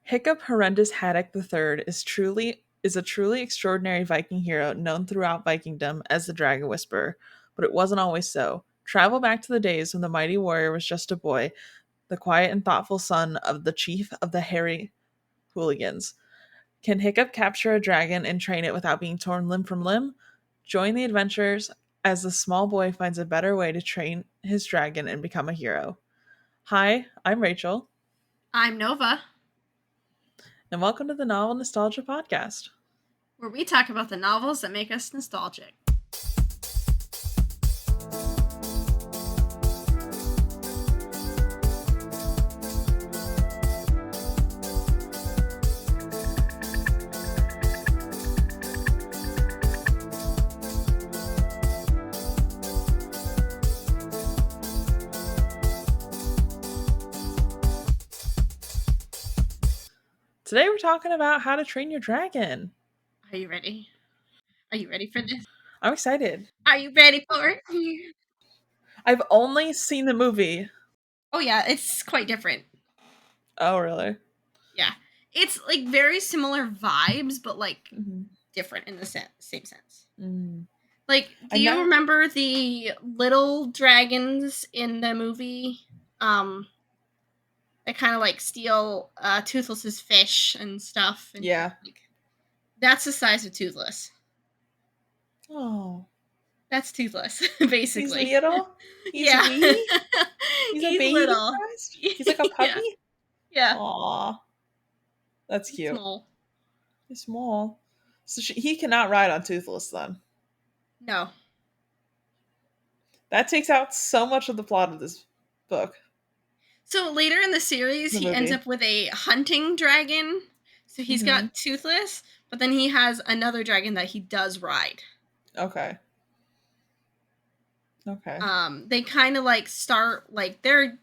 Hiccup Horrendous Haddock III is a truly extraordinary Viking hero known throughout Vikingdom as the Dragon Whisperer, but it wasn't always so. Travel back to the days when the mighty warrior was just a boy, the quiet and thoughtful son of the chief of the hairy hooligans. Can Hiccup capture a dragon and train it without being torn limb from limb? Join the adventures as the small boy finds a better way to train his dragon and become a hero. Hi, I'm Rachel. I'm Nova, And welcome to the Novel Nostalgia Podcast, where we talk about the novels that make us nostalgic. Today we're talking about How to Train Your Dragon. Are you ready? Are you ready for this? I'm excited. Are you ready for it? I've only seen the movie. Oh yeah, it's quite different. Oh, really? Yeah. It's like very similar vibes, but like Mm-hmm. different in the same sense. Mm. Like, do you remember the little dragons in the movie? That kind of like steal Toothless's fish and stuff. And Yeah. That's the size of Toothless. Oh. That's Toothless, basically. He's little? He's yeah. wee? He's a baby little. He's like a puppy? Yeah. Aw. That's cute. Small. He's small. So he cannot ride on Toothless then. No. That takes out so much of the plot of this book. So later in the series, he ends up with a hunting dragon. So he's got Toothless, but then he has another dragon that he does ride. Okay. They kind of like start like they're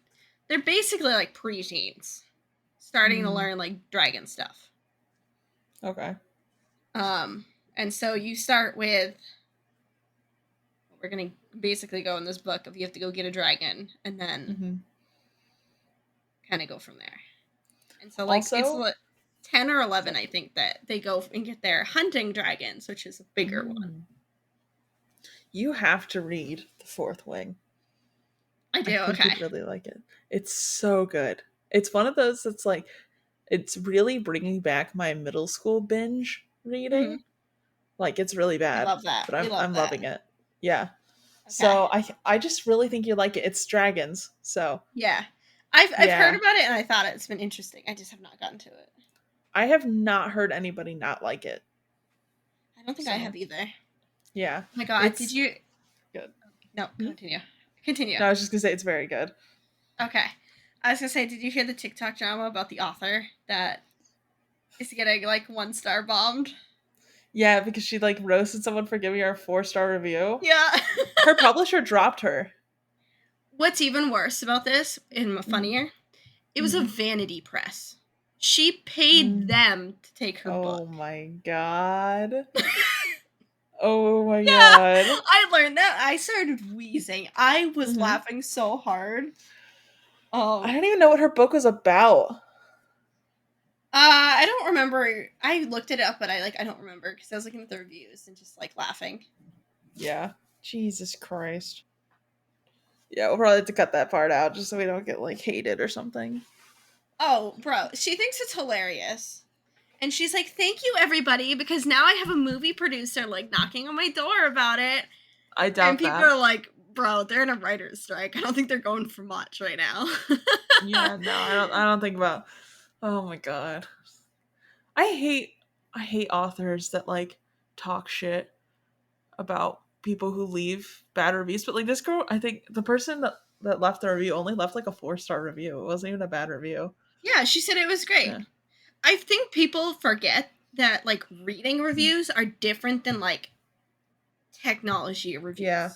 basically like preteens, starting to learn like dragon stuff. Okay. And so you start with. We're gonna basically go in this book of you have to go get a dragon and then kind of go from there. And so like also, it's what 10 or 11 I think that they go and get their hunting dragons, which is a bigger one. You have to read The Fourth Wing. I do. I think you'd really like it. It's so good. It's one of those that's like it's really bringing back my middle school binge reading. Like it's really bad. I love that. But I'm loving it. Yeah. Okay. So I just really think you like it. It's dragons. So yeah. I've heard about it and I thought it's been interesting. I just have not gotten to it. I have not heard anybody not like it. I don't think I have either. Yeah. Oh my god, did you good. No, continue. No, I was just gonna say it's very good. Okay. I was gonna say, did you hear the TikTok drama about the author that is getting like 1-star bombed? Yeah, because she like roasted someone for giving her a 4-star review. Yeah. Her publisher dropped her. What's even worse about this, and funnier, it was a vanity press. She paid them to take her book. Oh my god. Oh my god. I learned that. I started wheezing. I was laughing so hard. I don't even know what her book was about. I don't remember. I looked it up, but I don't remember because I was looking at the reviews and just like laughing. Yeah. Jesus Christ. Yeah, we'll probably have to cut that part out just so we don't get like hated or something. Oh, bro. She thinks it's hilarious. And she's like, thank you, everybody, because now I have a movie producer like knocking on my door about it. I doubt and people are like, bro, they're in a writer's strike. I don't think they're going for much right now. Yeah, no, I don't think about. Oh my god. I hate authors that like talk shit about people who leave bad reviews. But like this girl, I think the person that left the review only left like a 4-star review. It wasn't even a bad review. Yeah, she said it was great. Yeah. I think people forget that like reading reviews are different than like technology reviews. Yeah.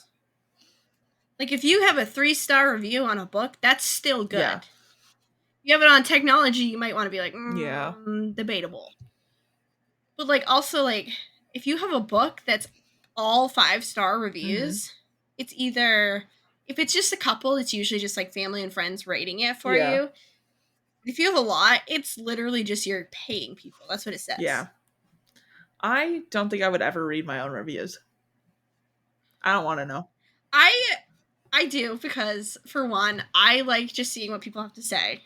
Like if you have a 3-star review on a book, that's still good. Yeah. You have it on technology, you might want to be like, debatable. But like also like if you have a book that's all 5-star reviews, it's either if it's just a couple, it's usually just like family and friends rating it for you. If you have a lot, it's literally just you're paying people. That's what it says. Yeah. I don't think I would ever read my own reviews. I don't want to know. I do, because for one, I like just seeing what people have to say.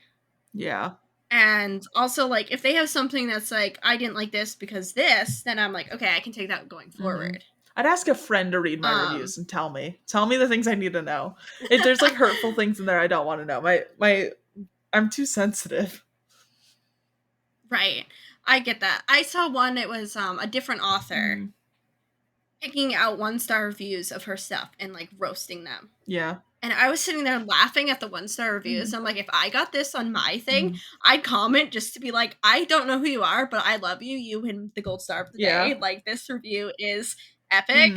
Yeah. And also, like, if they have something that's like, I didn't like this because this, then I'm like, okay, I can take that going forward. I'd ask a friend to read my reviews and tell me the things I need to know. If there's like hurtful things in there, I don't want to know. I'm too sensitive. Right. I get that. I saw one, it was a different author picking out 1-star reviews of her stuff and like roasting them. Yeah. And I was sitting there laughing at the 1-star reviews. I'm like, if I got this on my thing, I'd comment just to be like, I don't know who you are, but I love you. You win the gold star of the day. Like, this review is epic,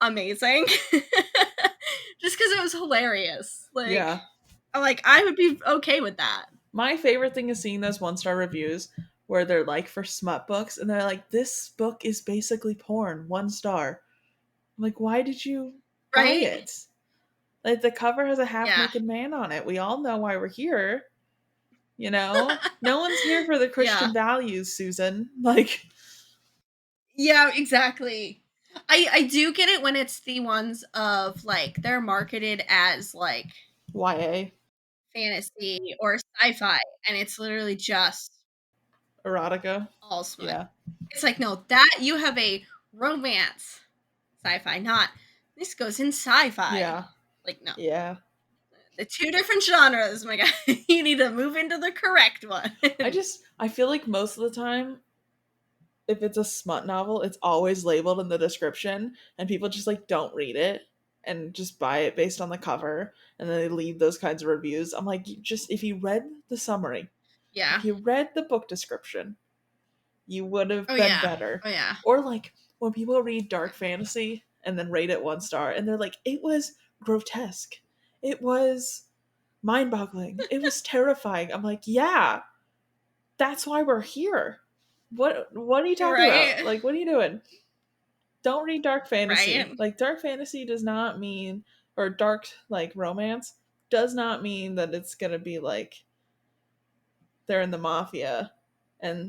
amazing. Just because it was hilarious. Like, I would be okay with that. My favorite thing is seeing those 1-star reviews where they're like for smut books and they're like, this book is basically porn, 1 star. I'm like, why did you buy it? Like, the cover has a half-naked man on it. We all know why we're here. You know? No one's here for the Christian values, Susan. Like, yeah, exactly. I do get it when it's the ones of like they're marketed as like YA, fantasy or sci-fi, and it's literally just erotica, all smut. Yeah. It's like, no, that you have a romance sci-fi, not this goes in sci-fi. Yeah. Like, no. Yeah. The 2 different genres, my guy. You need to move into the correct one. I feel like most of the time, if it's a smut novel, it's always labeled in the description, and people just like don't read it and just buy it based on the cover, and then they leave those kinds of reviews. I'm like, if you read the summary, if you read the book description, you would have been better. Or like when people read dark fantasy and then rate it 1 star, and they're like, it was grotesque, it was mind-boggling, it was terrifying. I'm like, yeah, that's why we're here. What are you talking about? Like, what are you doing? Don't read dark fantasy. Like, dark fantasy does not mean, or dark like romance does not mean that it's gonna be like they're in the mafia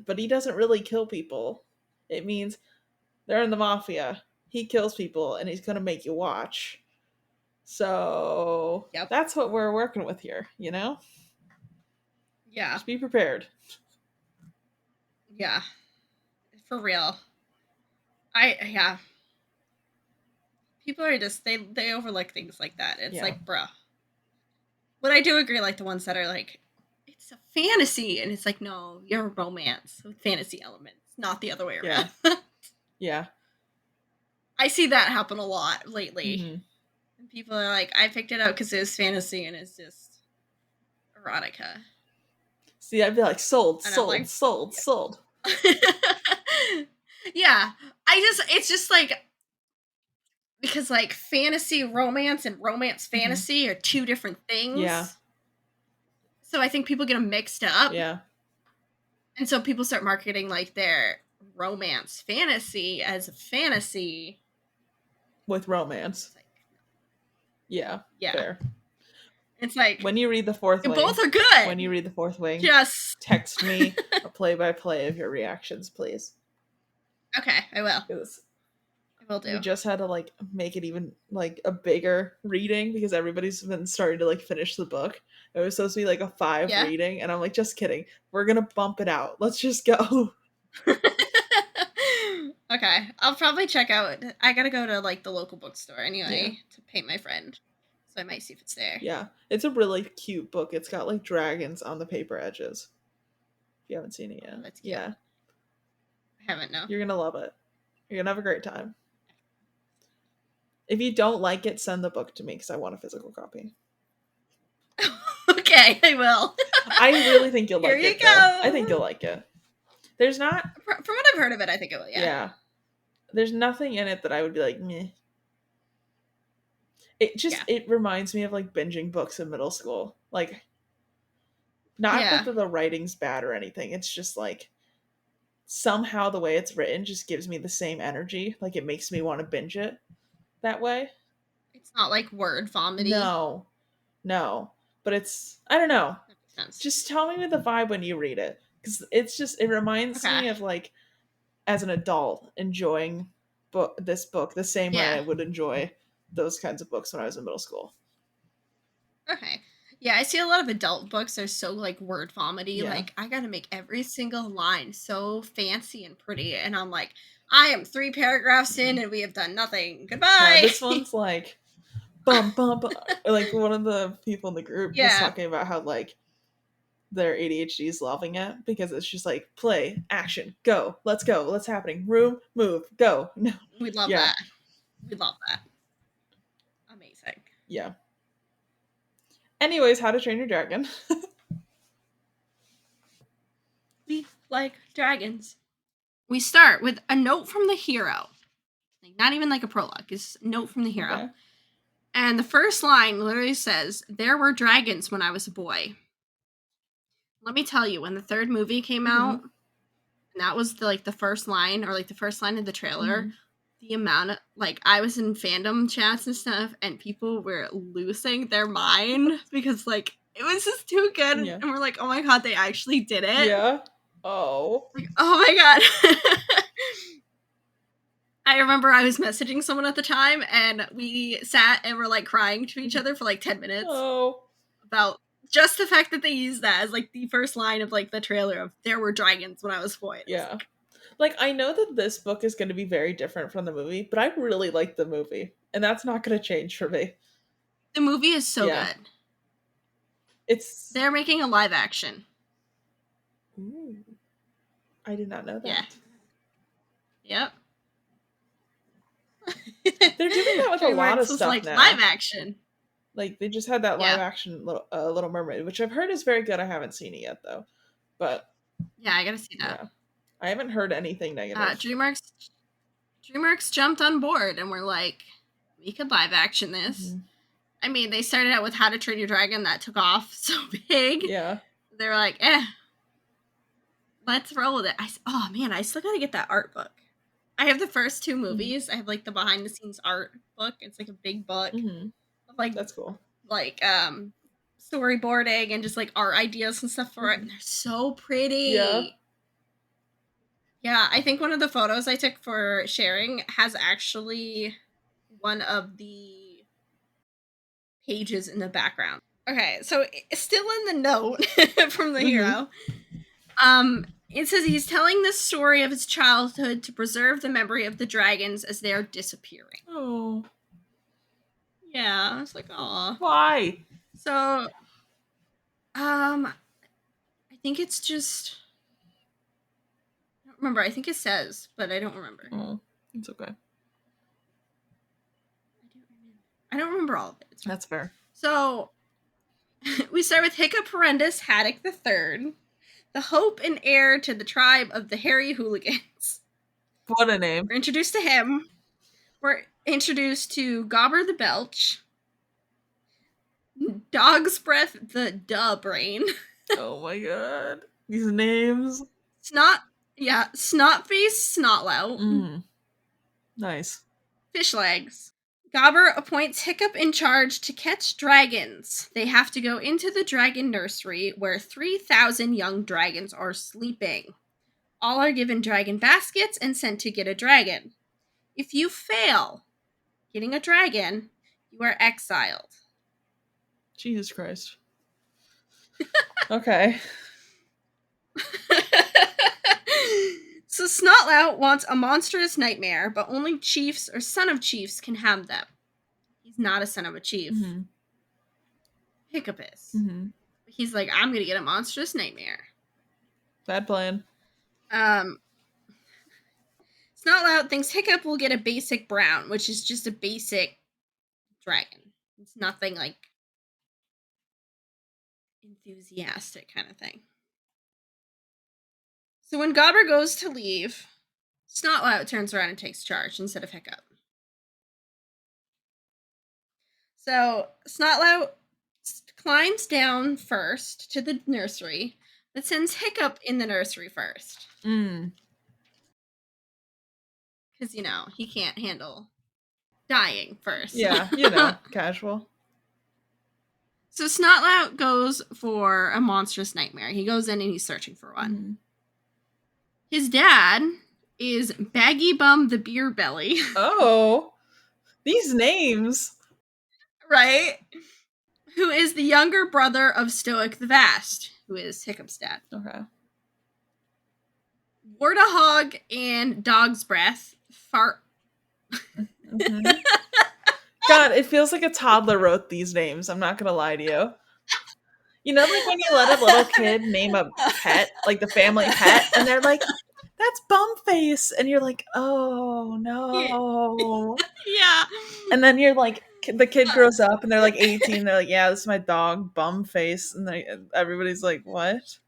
but he doesn't really kill people. It means they're in the mafia, he kills people, and he's gonna make you watch. So that's what we're working with here, you know? Yeah. Just be prepared. Yeah. For real. People are just, they overlook things like that. It's like, bruh. But I do agree, like, the ones that are like, it's a fantasy, and it's like, no, you're a romance with fantasy elements, not the other way around. Yeah. I see that happen a lot lately. And people are like, I picked it up because it was fantasy, and it's just erotica. See, I'd be like, sold. Yeah. It's just like, because like fantasy romance and romance fantasy are 2 different things. Yeah. So I think people get them mixed up. Yeah. And so people start marketing like their romance fantasy as a fantasy with romance. Like, yeah. Fair. It's like, when you read The Fourth Wing, both are good. When you read The Fourth Wing, just text me a play-by-play of your reactions, please. Okay, I will. I will do. We just had to like make it even like a bigger reading because everybody's been starting to like finish the book. It was supposed to be like a 5 reading, and I'm like, just kidding. We're gonna bump it out. Let's just go. Okay, I'll probably check out. I gotta go to like the local bookstore anyway to pay my friend, so I might see if it's there. Yeah, it's a really cute book. It's got like dragons on the paper edges. If you haven't seen it yet, that's cute. I haven't. No, you're gonna love it. You're gonna have a great time. If you don't like it, send the book to me because I want a physical copy. Okay, I will. I really think you'll like it. Here you go. I think you'll like it. There's not... From what I've heard of it, I think it will, Yeah. There's nothing in it that I would be like, meh. It just, it reminds me of, like, binging books in middle school. Like, not that the writing's bad or anything. It's just, like, somehow the way it's written just gives me the same energy. Like, it makes me want to binge it that way. It's not, like, word vomity. No. But it's, I don't know. sense. Just tell me the vibe when you read it, because it reminds me of like as an adult enjoying this book the same way I would enjoy those kinds of books when I was in middle school. Okay. Yeah, I see a lot of adult books are so like word vomity. Yeah. Like I gotta make every single line so fancy and pretty, and I'm like, I am 3 paragraphs in and we have done nothing. Goodbye. No, this one's like bum bum bum. Like one of the people in the group was talking about how like their ADHD is loving it because it's just like play, action, go, let's go, what's happening, room, move, go. No. We love that. We love that. Amazing. Yeah. Anyways, How to Train Your Dragon. We like dragons. We start with a note from the hero. Like not even like a prologue, it's a note from the hero. Okay. And the first line literally says, "There were dragons when I was a boy." Let me tell you, when the third movie came out, and that was the first line, or like the first line of the trailer, the amount of, like, I was in fandom chats and stuff, and people were losing their mind because, like, it was just too good. Yeah. And we're like, oh my god, they actually did it. Yeah. Oh. Like, oh my god. I remember I was messaging someone at the time, and we sat and were, like, crying to each other for, like, 10 minutes. Oh. About just the fact that they used that as, like, the first line of, like, the trailer of "There were dragons when I was 4." Yeah. Like, I know that this book is going to be very different from the movie, but I really like the movie, and that's not going to change for me. The movie is so good. They're making a live action. Ooh. I did not know that. Yeah. Yep. They're doing that with a lot of stuff like now. Live action. Like, they just had that live action Little Mermaid, which I've heard is very good. I haven't seen it yet, though. But yeah, I gotta see that. Yeah. I haven't heard anything negative. DreamWorks jumped on board and were like, we could live action this. I mean, they started out with How to Train Your Dragon. That took off so big. Yeah. They were like, let's roll with it. Oh, man, I still gotta get that art book. I have the first 2 movies. I have, like, the behind-the-scenes art book. It's, like, a big book. Like, that's cool. Like, storyboarding and just, like, art ideas and stuff for it. And they're so pretty. Yeah. Yeah, I think one of the photos I took for sharing has actually one of the pages in the background. Okay, so still in the note from the hero. It says he's telling the story of his childhood to preserve the memory of the dragons as they are disappearing. Oh. Yeah, I was like, aw. Why? So, I think it's just... I don't remember. I think it says, but I don't remember. Oh, it's okay. I don't remember all of it. That's fair. So, we start with Hiccup Horrendous Haddock III, the hope and heir to the tribe of the Hairy Hooligans. What a name. We're introduced to him. We're introduced to Gobber the Belch, Dog's Breath the Duh Brain. Oh my god. These names. Snotface Snotlout. Nice. Fish Legs. Gobber appoints Hiccup in charge to catch dragons. They have to go into the dragon nursery where 3,000 young dragons are sleeping. All are given dragon baskets and sent to get a dragon. If you fail getting a dragon, you are exiled. Jesus Christ. Okay. So Snotlout wants a monstrous nightmare, but only chiefs or son of chiefs can have them. He's not a son of a chief. Hiccup is. He's like, I'm gonna get a monstrous nightmare. Bad plan. Snotlout thinks Hiccup will get a basic brown, which is just a basic dragon. It's nothing like enthusiastic kind of thing. So when Gobber goes to leave, Snotlout turns around and takes charge instead of Hiccup. So Snotlout climbs down first to the nursery, but sends Hiccup in the nursery first. Because, you know, he can't handle dying first. Yeah, casual. So Snotlout goes for a monstrous nightmare. He goes in and he's searching for one. Mm-hmm. His dad is Baggy Bum the Beer Belly. Oh, these names. Right? Who is the younger brother of Stoic the Vast, who is Hiccup's dad. Okay. Warthog and Dog's Breath fart. Mm-hmm. God, it feels like a toddler wrote these names. I'm not gonna lie to you. You know, like when you let a little kid name a pet, like the family pet, and they're like, "That's Bumface," and you're like, "Oh no." Yeah. And then you're like, the kid grows up, and they're like 18. They're like, "Yeah, this is my dog, Bumface," and everybody's like, "What?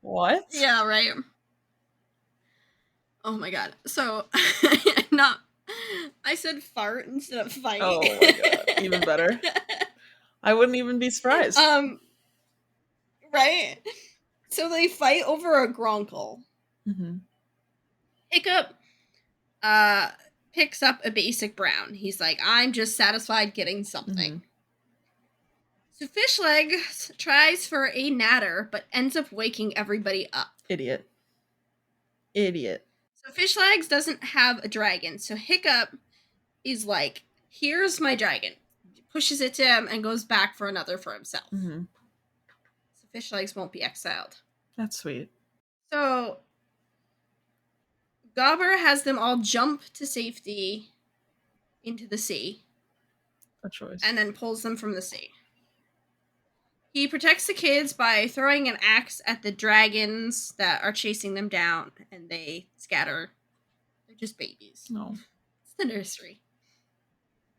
What?" Yeah, right. Oh my god. So, I said fart instead of fight. Oh my god, even better. I wouldn't even be surprised. Right? So they fight over a gronkle. Mm-hmm. Hiccup picks up a basic brown. He's like, I'm just satisfied getting something. Mm-hmm. So Fishlegs tries for a natter, but ends up waking everybody up. Idiot. So Fishlegs doesn't have a dragon, so Hiccup is like, here's my dragon. Pushes it to him and goes back for another for himself. Mm-hmm. So Fishlegs won't be exiled. That's sweet. So Gobber has them all jump to safety into the sea. A choice. And then pulls them from the sea. He protects the kids by throwing an axe at the dragons that are chasing them down, and they scatter. They're just babies. No. It's the nursery.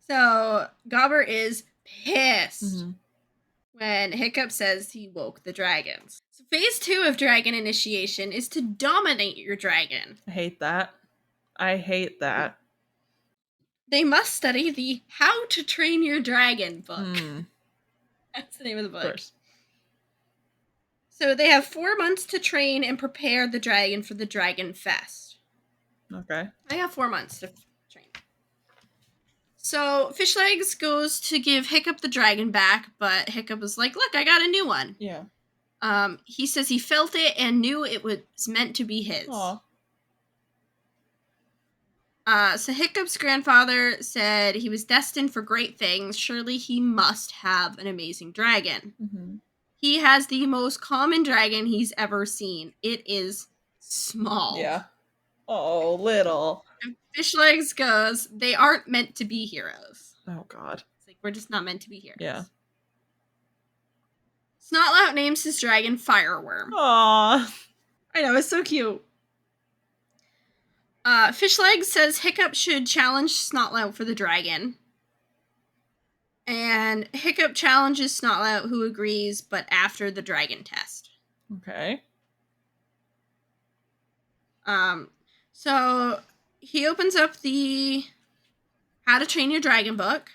So Gobber is pissed when Hiccup says he woke the dragons. So phase 2 of dragon initiation is to dominate your dragon. I hate that. They must study the How to Train Your Dragon book. That's the name of the book. Of course. So they have 4 months to train and prepare the dragon for the Dragon Fest. Okay. I have 4 months to train. So Fishlegs goes to give Hiccup the dragon back, but Hiccup is like, look, I got a new one. Yeah. He says he felt it and knew it was meant to be his. Aw. So Hiccup's grandfather said he was destined for great things. Surely he must have an amazing dragon. Mm-hmm. He has the most common dragon he's ever seen. It is small. Yeah. Oh, little. And Fishlegs goes, they aren't meant to be heroes. Oh, God. It's like, we're just not meant to be heroes. Yeah. Snotlout names his dragon Fireworm. Aww. I know, it's so cute. Fishlegs says Hiccup should challenge Snotlout for the dragon. And Hiccup challenges Snotlout, who agrees, but after the dragon test. Okay. So he opens up the How to Train Your Dragon book.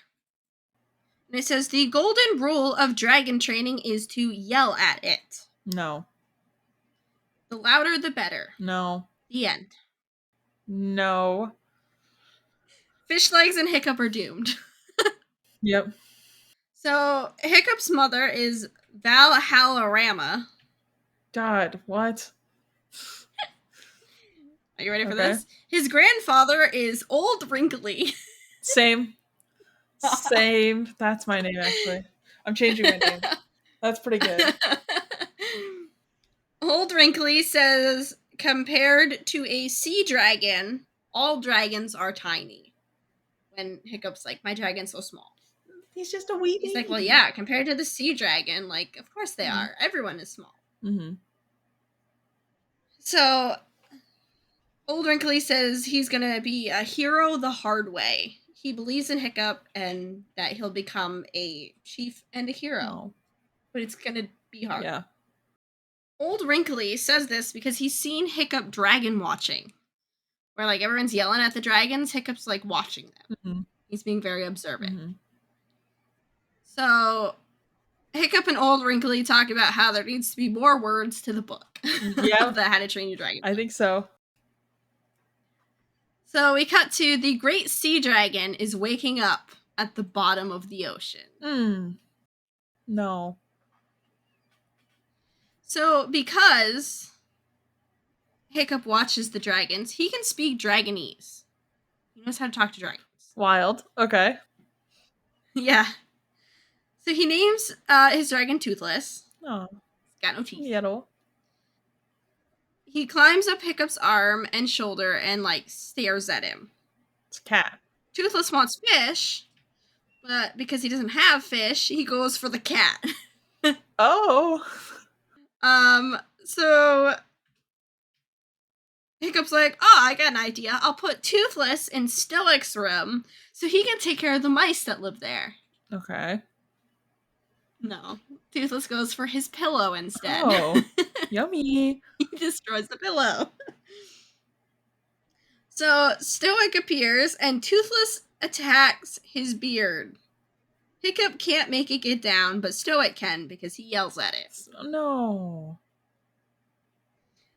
And it says, the golden rule of dragon training is to yell at it. No. The louder, the better. No. The end. No. Fishlegs and Hiccup are doomed. Yep. So Hiccup's mother is Valhallarama. God, what? Are you ready for this? His grandfather is Old Wrinkly. Same. That's my name, actually. I'm changing my name. That's pretty good. Old Wrinkly says, compared to a sea dragon, all dragons are tiny. When Hiccup's like, my dragon's so small. He's just a wee baby. He's like, well, yeah, compared to the sea dragon, like, of course they are. Everyone is small. Mm-hmm. So, Old Wrinkly says he's going to be a hero the hard way. He believes in Hiccup and that he'll become a chief and a hero. Oh. But it's going to be hard. Yeah. Old Wrinkly says this because he's seen Hiccup dragon watching. Where, like, everyone's yelling at the dragons, Hiccup's, like, watching them. Mm-hmm. He's being very observant. Mm-hmm. So, Hiccup and Old Wrinkly talk about how there needs to be more words to the book. Yeah. Of the How to Train Your Dragon book. I think so. So we cut to the great sea dragon is waking up at the bottom of the ocean. No. So, because Hiccup watches the dragons, he can speak Dragonese. He knows how to talk to dragons. Wild. Okay. Yeah. So he names his dragon Toothless. Oh. He's got no teeth. Yellow. He climbs up Hiccup's arm and shoulder and, like, stares at him. It's a cat. Toothless wants fish, but because he doesn't have fish, he goes for the cat. Oh. So Hiccup's like, oh, I got an idea. I'll put Toothless in Stoic's room so he can take care of the mice that live there. Okay. No. Toothless goes for his pillow instead. Oh. Yummy. He destroys the pillow. So Stoic appears and Toothless attacks his beard. Hiccup can't make it get down, but Stoic can because he yells at it. No.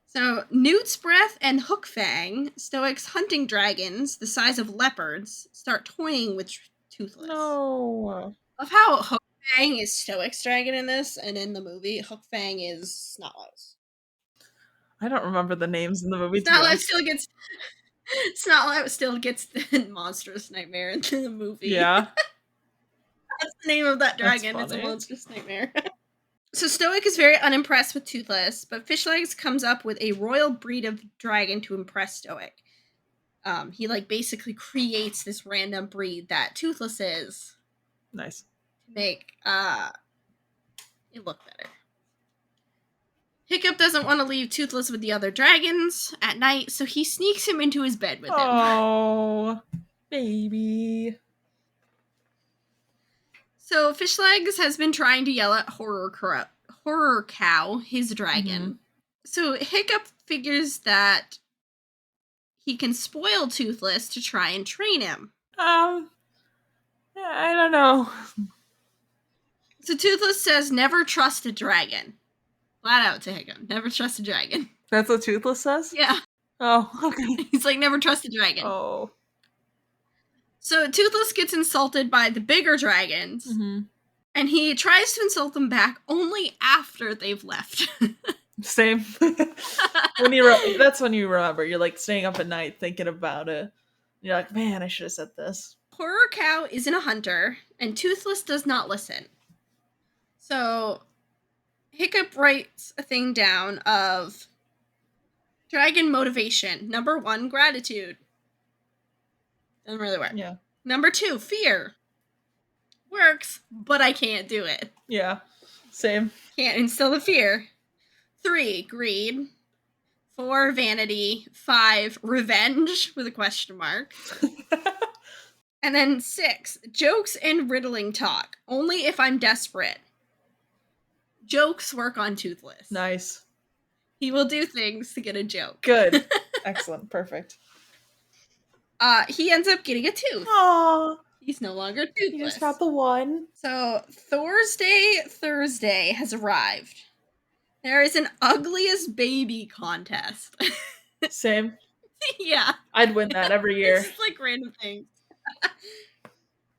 So Newt's Breath and Hookfang, Stoic's hunting dragons the size of leopards, start toying with Toothless. No. Of how Hookfang is Stoic's dragon in this, and in the movie, Hookfang is Snotlow's. I don't remember the names in the movie. Snotlout still gets the monstrous nightmare in the movie. Yeah. That's the name of that dragon. It's a monstrous nightmare. So Stoic is very unimpressed with Toothless, but Fishlegs comes up with a royal breed of dragon to impress Stoic. He basically creates this random breed that Toothless is. Nice. To make it look better. Hiccup doesn't want to leave Toothless with the other dragons at night, so he sneaks him into his bed with him. Oh, baby. So Fishlegs has been trying to yell at Horror Cow, his dragon. Mm-hmm. So Hiccup figures that he can spoil Toothless to try and train him. I don't know. So Toothless says, never trust a dragon. Flat out to Hiccup. Never trust a dragon. That's what Toothless says? Yeah. Oh, okay. He's like, never trust a dragon. Oh. So Toothless gets insulted by the bigger dragons. Mm-hmm. And he tries to insult them back only after they've left. Same. That's when you remember. You're staying up at night thinking about it. You're like, man, I should have said this. Horror Cow isn't a hunter, and Toothless does not listen. So Hiccup writes a thing down of dragon motivation. Number 1, gratitude. Doesn't really work. Yeah. Number 2, fear. Works, but I can't do it. Yeah. Same. Can't instill the fear. 3, greed. 4, vanity. 5, revenge, with a question mark. And then 6, jokes and riddling talk. Only if I'm desperate. Jokes work on Toothless. Nice. He will do things to get a joke. Good. Excellent. Perfect. He ends up getting a tooth. Aww. He's no longer toothless. He just got the one. So, Thursday has arrived. There is an ugliest baby contest. Same. Yeah. I'd win that every year. It's random things.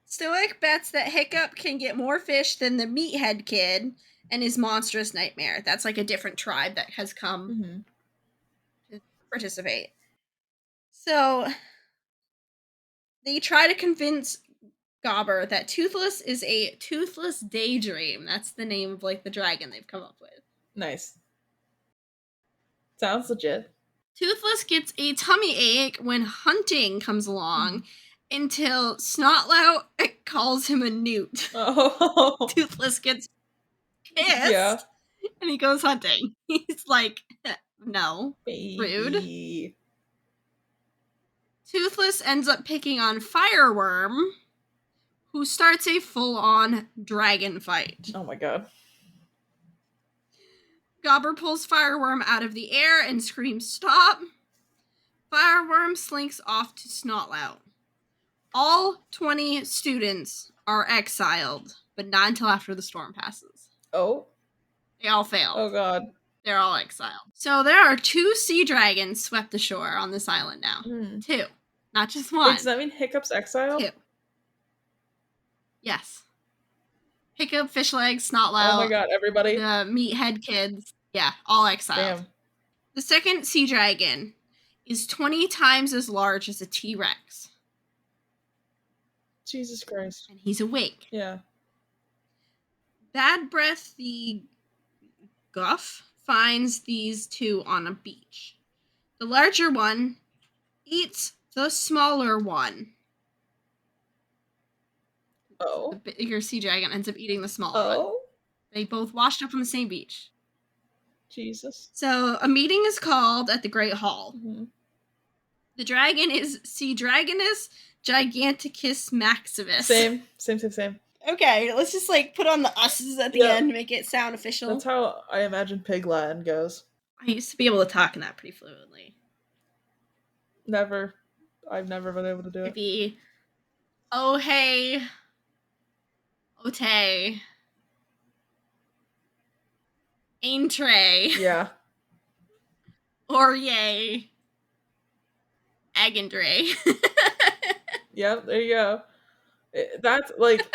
Stoic bets that Hiccup can get more fish than the Meathead Kid and his monstrous nightmare. That's a different tribe that has come to participate. So, they try to convince Gobber that Toothless is a toothless daydream. That's the name of the dragon they've come up with. Nice. Sounds legit. Toothless gets a tummy ache when hunting comes along until Snotlout calls him a newt. Oh. Toothless gets pissed and he goes hunting. He's like, no, baby. Rude. Toothless ends up picking on Fireworm, who starts a full-on dragon fight. Oh my god. Gobber pulls Fireworm out of the air and screams, stop. Fireworm slinks off to Snotlout. All 20 students are exiled, but not until after the storm passes. Oh? They all fail. Oh god. They're all exiled. So there are 2 sea dragons swept ashore on this island now. 2. Not just 1. Does that mean Hiccup's exiled? 2. Yes. Hiccup, Fishleg, Oh my Snotlout, god, everybody. the meathead kids. Yeah, all exiled. Damn. The second sea dragon is 20 times as large as a T-Rex. Jesus Christ. And he's awake. Yeah. Bad Breath the Guff finds these two on a beach. The larger one eats the smaller one. Oh. The bigger sea dragon ends up eating the smaller one. They both washed up on the same beach. Jesus. So a meeting is called at the Great Hall. Mm-hmm. The dragon is Sea Dragonus Giganticus Maximus. Same. Okay, let's just like put on the us's at the end, make it sound official. That's how I imagine Pig Latin goes. I used to be able to talk in that pretty fluently. Never. I've never been able to do it. Maybe. Oh hey. Ote. Aintre. Yeah. Or yay. Agandre. Yep, there you go. That's like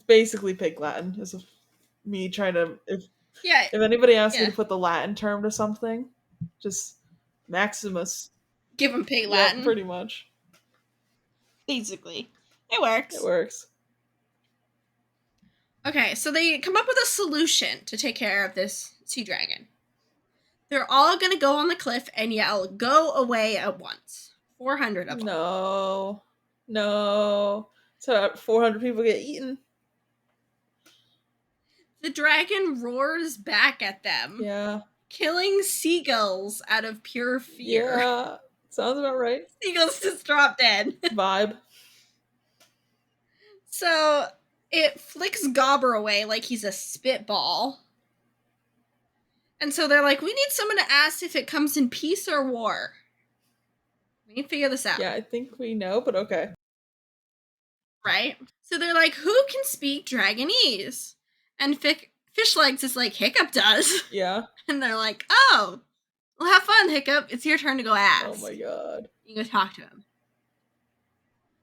basically Pig Latin. Is me trying to if anybody asks me to put the Latin term to something, just Maximus. Give him Pig Latin. Yep, pretty much. Basically. It works. Okay, so they come up with a solution to take care of this sea dragon. They're all going to go on the cliff and yell, "Go away at once." 400 of them. No. So 400 people get eaten. The dragon roars back at them. Yeah. Killing seagulls out of pure fear. Yeah. Sounds about right. Seagulls just drop dead. Vibe. So it flicks Gobber away like he's a spitball. And so they're like, we need someone to ask if it comes in peace or war. We need to figure this out. Yeah, I think we know, but okay. Right? So they're like, who can speak Dragonese? And Fishlegs is like, Hiccup does. Yeah. And they're like, oh, well, have fun, Hiccup. It's your turn to go ask. Oh my god. You go talk to him.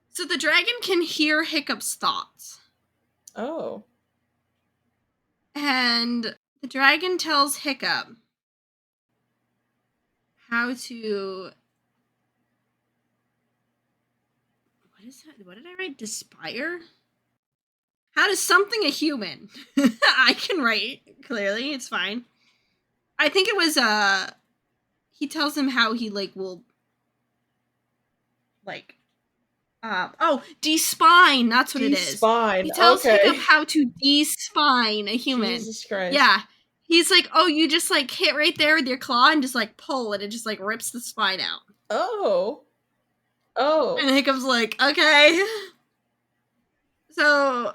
So the dragon can hear Hiccup's thoughts. Oh. And the dragon tells Hiccup how to... What is that? What did I write? Despire? How does something a human? I can write, clearly. It's fine. I think it was, he tells him how he, like, will... Like... despine. That's what it is. Despine. He tells Hiccup how to despine a human. Jesus Christ. Yeah. He's like, oh, you just, like, hit right there with your claw and just, like, pull, and it just, like, rips the spine out. Oh. And Hiccup's like, okay. So,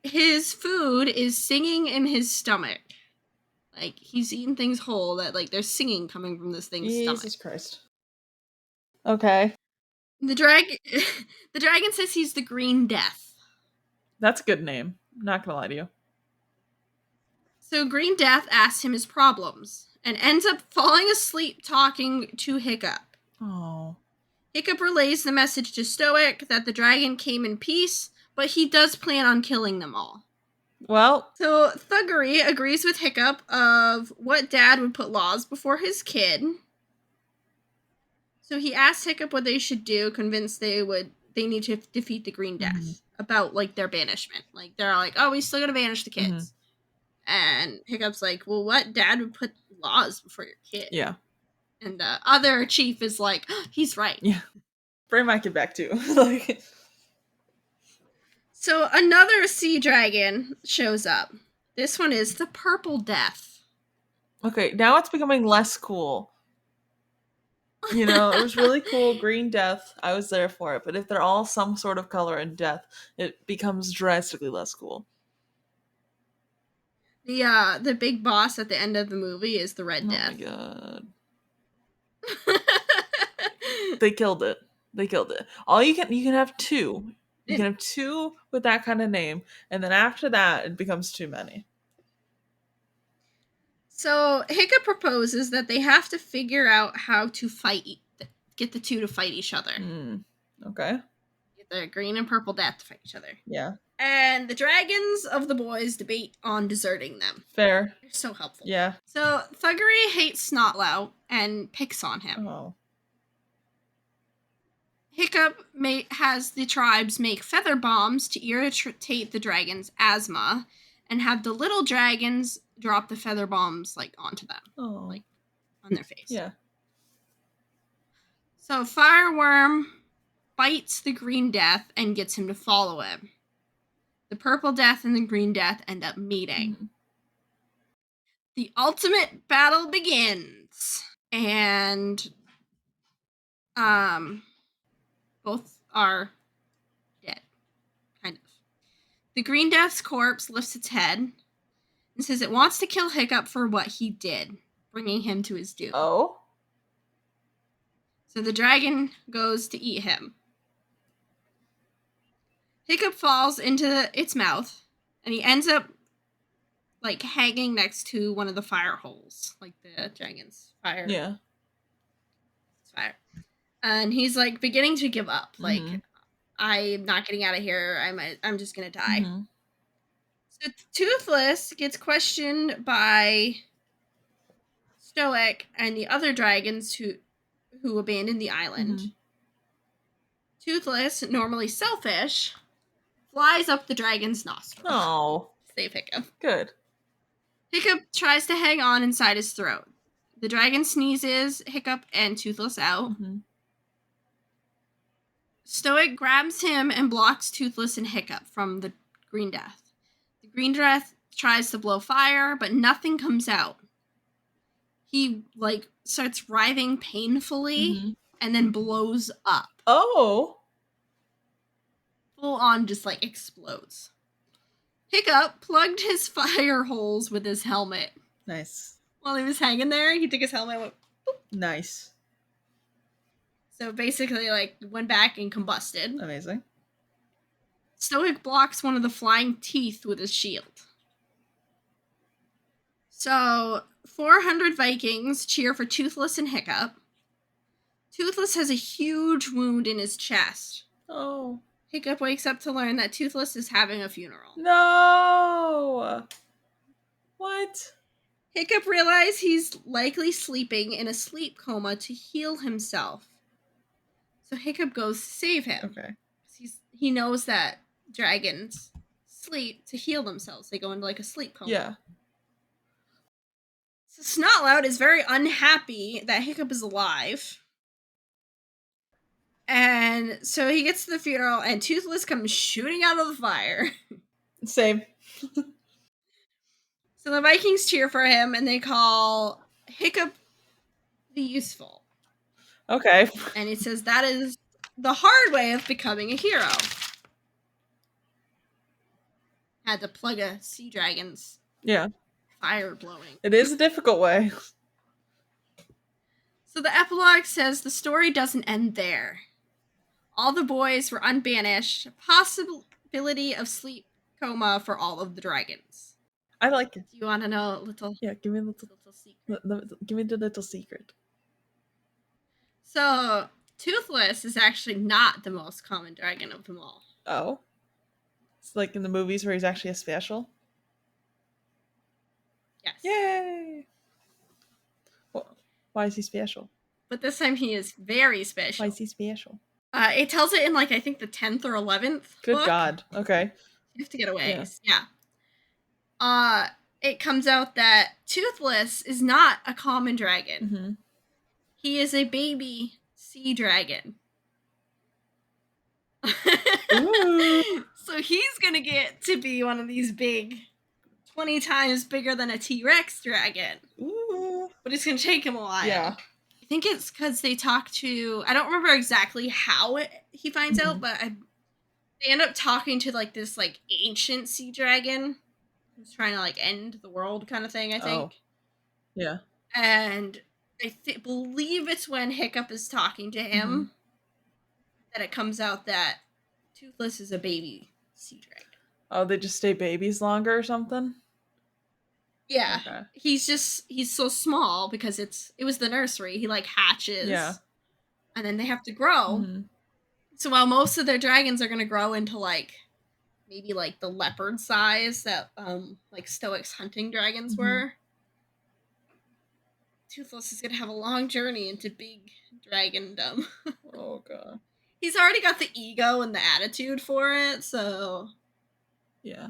his food is singing in his stomach. Like, he's eating things whole that, like, there's singing coming from this thing's stomach. Jesus Christ. Okay. The dragon says he's the Green Death. That's a good name. Not gonna lie to you. So Green Death asks him his problems and ends up falling asleep talking to Hiccup. Oh. Hiccup relays the message to Stoic that the dragon came in peace, but he does plan on killing them all. Well. So Thuggery agrees with Hiccup of what dad would put laws before his kid. So he asks Hiccup what they should do, convinced they need to defeat the Green Death, about, like, their banishment. Like, they're like, oh, we still gotta banish the kids. And Hiccup's like, well, what dad would put laws before your kid? Yeah. And the other chief is like, oh, he's right. Yeah. Bring my kid back, too. Like... So another sea dragon shows up. This one is the Purple Death. Okay, now it's becoming less cool. You know, it was really cool. Green Death, I was there for it. But if they're all some sort of color in death, it becomes drastically less cool. The big boss at the end of the movie is the Red Death. Oh my god. They killed it. All you can have two. You can have two with that kind of name, and then after that, it becomes too many. So Hiccup proposes that they have to figure out how to get the two to fight each other. Okay. Get the Green and Purple Death to fight each other. Yeah. And the dragons of the boys debate on deserting them. Fair. They're so helpful. Yeah. So Thuggery hates Snotlout and picks on him. Oh. Hiccup has the tribes make feather bombs to irritate the dragon's asthma, and have the little dragons drop the feather bombs like onto them, like on their face. Yeah. So Fireworm bites the Green Death and gets him to follow him. The Purple Death and the Green Death end up meeting. Mm-hmm. The ultimate battle begins, and both are dead, kind of. The Green Death's corpse lifts its head and says it wants to kill Hiccup for what he did, bringing him to his doom. Oh? So the dragon goes to eat him. Hiccup falls into its mouth, and he ends up, like, hanging next to one of the fire holes, like the dragon's fire. Yeah. It's fire. And he's, like, beginning to give up. Like, I'm not getting out of here. I'm just gonna die. Mm-hmm. So Toothless gets questioned by Stoic and the other dragons who abandoned the island. Mm-hmm. Toothless, normally selfish, flies up the dragon's nostril. Oh. Save Hiccup. Good. Hiccup tries to hang on inside his throat. The dragon sneezes Hiccup and Toothless out. Mm-hmm. Stoic grabs him and blocks Toothless and Hiccup from the Green Death. The Green Death tries to blow fire, but nothing comes out. He, like, starts writhing painfully and then blows up. Oh! Full on just, like, explodes. Hiccup plugged his fire holes with his helmet. Nice. While he was hanging there, he took his helmet and went, boop. Nice. So basically, like, went back and combusted. Amazing. Stoic blocks one of the flying teeth with his shield. So, 400 Vikings cheer for Toothless and Hiccup. Toothless has a huge wound in his chest. Oh. Hiccup wakes up to learn that Toothless is having a funeral. No! What? Hiccup realizes he's likely sleeping in a sleep coma to heal himself. So Hiccup goes to save him. Okay. He knows that dragons sleep to heal themselves. They go into, like, a sleep coma. Yeah. So Snotlout is very unhappy that Hiccup is alive. And so he gets to the funeral, and Toothless comes shooting out of the fire. Same. So the Vikings cheer for him, and they call Hiccup the Useful. Okay. And it says that is the hard way of becoming a hero. Had to plug a sea dragon's fire blowing. It is a difficult way. So the epilogue says the story doesn't end there. All the boys were unbanished. Possibility of sleep coma for all of the dragons. I like it. Do you want to know a little? Yeah, give me a little secret. Give me the little secret. So, Toothless is actually not the most common dragon of them all. Oh? It's like in the movies where he's actually a special? Yes. Yay! Well, why is he special? But this time he is very special. Why is he special? It tells it in, like, I think the 10th or 11th Good book. God. Okay. You have to get a ways. Yeah. It comes out that Toothless is not a common dragon. Mm-hmm. He is a baby sea dragon. So he's gonna get to be one of these big, 20 times bigger than a T-Rex dragon. Ooh. But it's gonna take him a while. Yeah. I think it's because they talk to, I don't remember exactly how he finds out, but they end up talking to, like, this, like, ancient sea dragon who's trying to, like, end the world kind of thing, I think. Oh. Yeah. And I believe it's when Hiccup is talking to him that it comes out that Toothless is a baby sea dragon. Oh, they just stay babies longer or something? Yeah. Okay. He's so small because it was the nursery. He, like, hatches. Yeah. And then they have to grow. Mm-hmm. So while most of their dragons are going to grow into, like, maybe like the leopard size that like Stoics hunting dragons were. Toothless is gonna have a long journey into big dragondom. Oh god. He's already got the ego and the attitude for it, so yeah.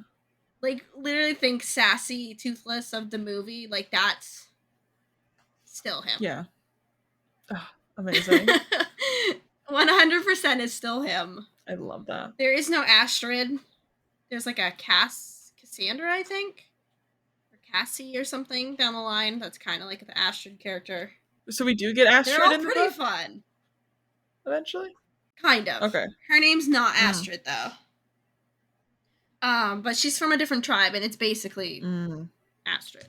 Like literally think sassy Toothless of the movie, like that's still him. Yeah. Oh, amazing. 100% is still him. I love that. There is no Astrid. There's like a Cassandra, I think. Or Cassie or something down the line. That's kind of like the Astrid character. So we do get Astrid They're all in the pretty book? fun. Eventually? Kind of. Okay. Her name's not Astrid, though. But she's from a different tribe, and it's basically Astrid.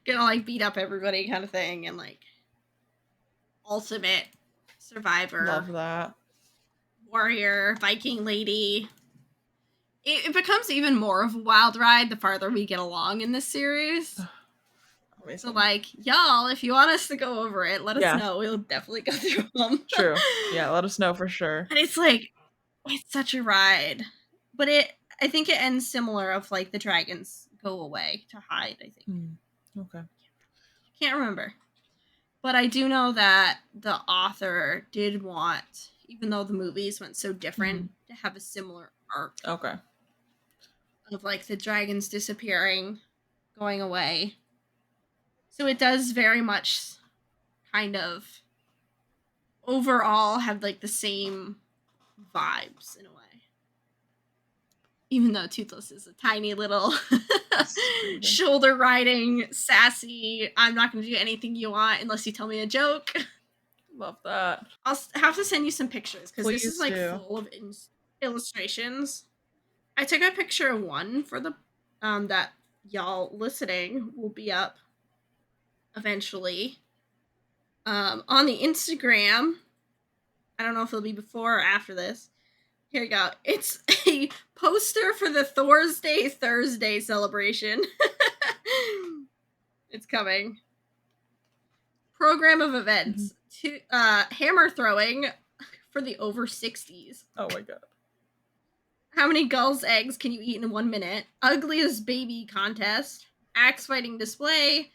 Gonna like beat up everybody kind of thing, and like ultimate survivor. Love that. Warrior, Viking lady. It becomes even more of a wild ride the farther we get along in this series. Amazing. So like, y'all, if you want us to go over it, let us know. We'll definitely go through them. True. Yeah, let us know for sure. And it's like, it's such a ride. But I think it ends similar of like the dragons go away to hide, I think. Okay. Can't remember. But I do know that the author did want, even though the movies went so different, to have a similar arc. Okay. Of like the dragons disappearing, going away. So it does very much kind of overall have like the same vibes in a way. Even though Toothless is a tiny little shoulder riding, sassy, I'm not going to do anything you want unless you tell me a joke. Love that. I'll have to send you some pictures because this is like do. full of illustrations. I took a picture of one for the that y'all listening will be up eventually on the Instagram. I don't know if it'll be before or after this. Here you go. It's a poster for the Thursday celebration. It's coming. Program of events. Hammer throwing for the over 60s. Oh my god. How many gull's eggs can you eat in 1 minute? Ugliest baby contest. Axe fighting display.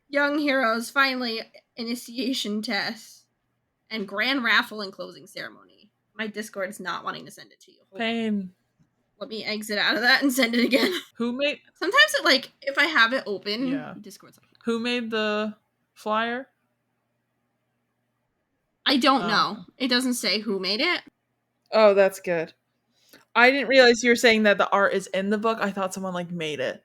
Young heroes finally initiation test. And grand raffle and closing ceremony. My Discord is not wanting to send it to you. Pain. Let me exit out of that and send it again. Who made... Sometimes it like, if I have it open, Discord's like that. Who made the flyer? I don't know. It doesn't say who made it. Oh, that's good. I didn't realize you were saying that the art is in the book. I thought someone like made it.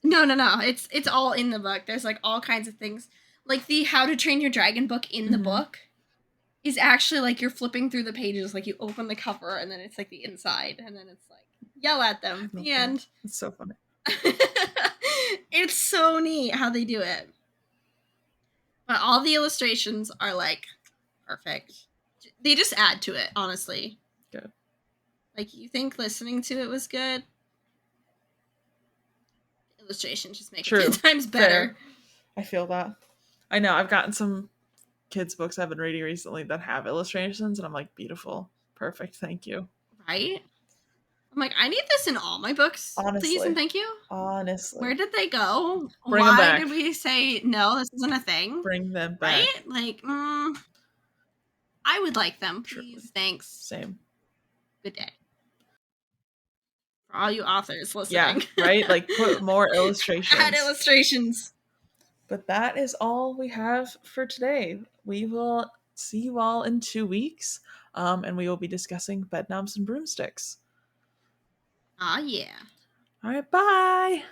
No. It's all in the book. There's like all kinds of things. Like the How to Train Your Dragon book in the book is actually like you're flipping through the pages. Like you open the cover and then it's like the inside. And then it's like, yell at them. The end. It's so funny. It's so neat how they do it. But all the illustrations are like perfect. They just add to it, honestly. Good. Like you think listening to it was good? Illustrations just make it 10 times better. Fair. I feel that. I know. I've gotten some kids' books I've been reading recently that have illustrations, and I'm like, beautiful. Perfect. Thank you. Right? I'm like, I need this in all my books. Honestly. Please and thank you. Honestly. Where did they go? Bring them back. Why did we say, no, this isn't a thing? Bring them back. Right? Like, I would like them. Please. Truly. Thanks. Same. Good day. For all you authors listening. Yeah, right? Like, put more illustrations. Add illustrations. But that is all we have for today. We will see you all in 2 weeks, and we will be discussing Bedknobs and Broomsticks. Ah, yeah. All right, bye!